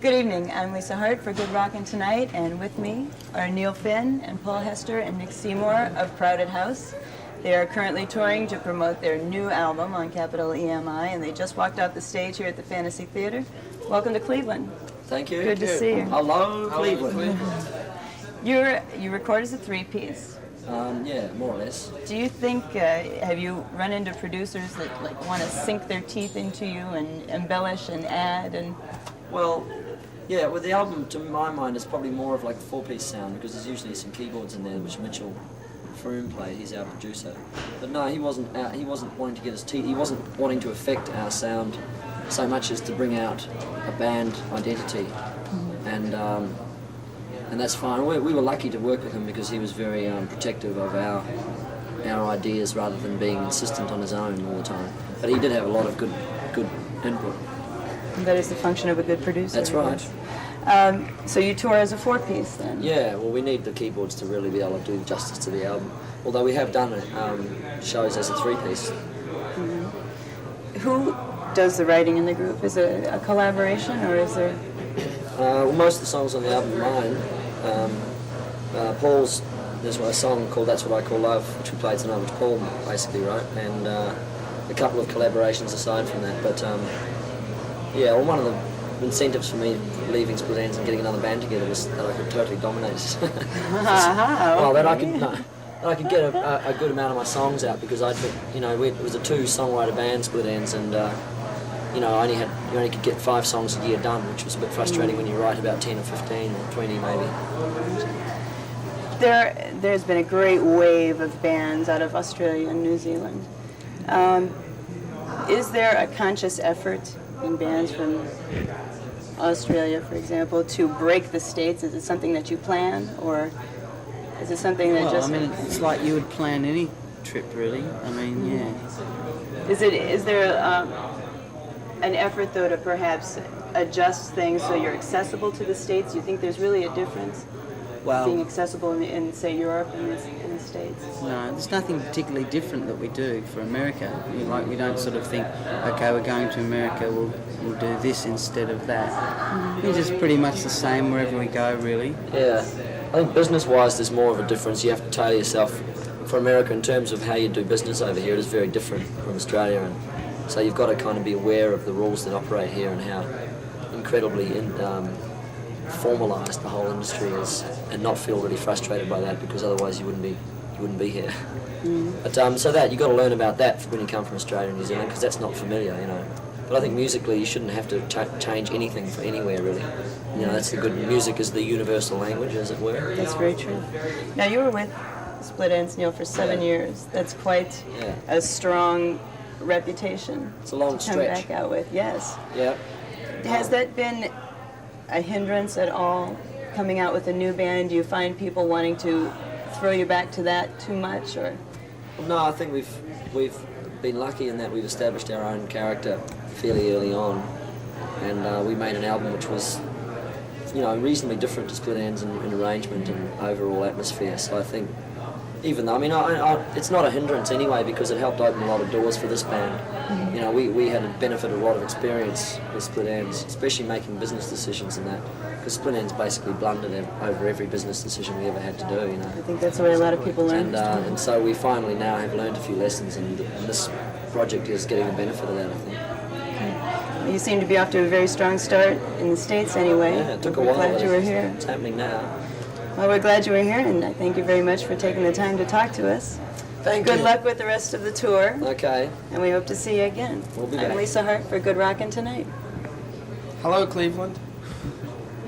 Good evening. I'm Lisa Hart for Good Rockin' Tonight, and with me are Neil Finn and Paul Hester and Nick Seymour of Crowded House. They are currently touring to promote their new album on Capital EMI, and they just walked off the stage here at the Fantasy Theater. Welcome to Cleveland. Thank you. Good to see you. Hello, Cleveland. You record as a three-piece. Yeah, more or less. Do you think, have you run into producers that want to sink their teeth into you and embellish and add? And Well, yeah, with the album, to my mind, it's probably more of like a four-piece sound because there's usually some keyboards in there, which Mitchell Froome played. He's our producer. But no, he wasn't wanting to get his teeth. He wasn't wanting to affect our sound so much as to bring out a band identity, and that's fine. We were lucky to work with him because he was very protective of our ideas rather than being insistent on his own all the time. But he did have a lot of good input. And that is the function of a good producer. That's right. So you tour as a four-piece then? Yeah, well, we need the keyboards to really be able to do justice to the album. Although we have done shows as a three-piece. Mm-hmm. Who does the writing in the group? Is it a collaboration, or is there? Well, most of the songs on the album are mine. Paul's, there's a song called That's What I Call Love, which we played tonight, which Paul basically wrote, and a couple of collaborations aside from that. But yeah, well, one of the incentives for me leaving Split Enz and getting another band together was that I could totally dominate it. Well, that I could get a good amount of my songs out because it was a two-songwriter band, Split Enz, and you only could get 5 songs a year done, which was a bit frustrating when you write about 10 or 15 or 20 maybe. There's been a great wave of bands out of Australia and New Zealand. Is there a conscious effort in bands from Australia, for example, to break the States? Is it something that you plan, or is it something that just... I mean, it's like you would plan any trip, really. I mean, yeah. Is there an effort, though, to perhaps adjust things so you're accessible to the States? Do you think there's really a difference being accessible in say, Europe and in the States? No, there's nothing particularly different that we do for America. We don't sort of think, okay, we're going to America, we'll do this instead of that. It's just pretty much the same wherever we go, really. Yeah, I think business-wise there's more of a difference. You have to tailor yourself for America in terms of how you do business over here. It is very different from Australia, and so you've got to kind of be aware of the rules that operate here and how incredibly formalised the whole industry is, and not feel really frustrated by that because otherwise you wouldn't be here. But so that you've got to learn about that when you come from Australia and New Zealand because that's not familiar, But I think musically you shouldn't have to change anything for anywhere really. That's the good. Music is the universal language, as it were. That's very true. Now you were with Split Enz, Neil, for 7 years. That's quite a strong reputation. It's a long to come stretch. back out with, yes. Yeah. Has that been a hindrance at all, coming out with a new band? Do you find people wanting to throw you back to that too much, or? No, I think we've been lucky in that we've established our own character fairly early on, and we made an album which was, reasonably different to Split Enz in arrangement and overall atmosphere. So I think, even though, it's not a hindrance anyway because it helped open a lot of doors for this band. We had a benefit of a lot of experience with Split Enz, especially making business decisions and that, because Split Enz basically blundered over every business decision we ever had to do. I think that's the way a lot of people learn. And so we finally now have learned a few lessons, and this project is getting the benefit of that, I think. Okay. Well, you seem to be off to a very strong start in the States anyway. Yeah, it took a while. We're glad you were here. It's happening now. Well, we're glad you were here, and I thank you very much for taking the time to talk to us. Thank you. Good luck with the rest of the tour. Okay. And we hope to see you again. We'll be I'm back. Lisa Hart for Good Rockin' Tonight. Hello, Cleveland.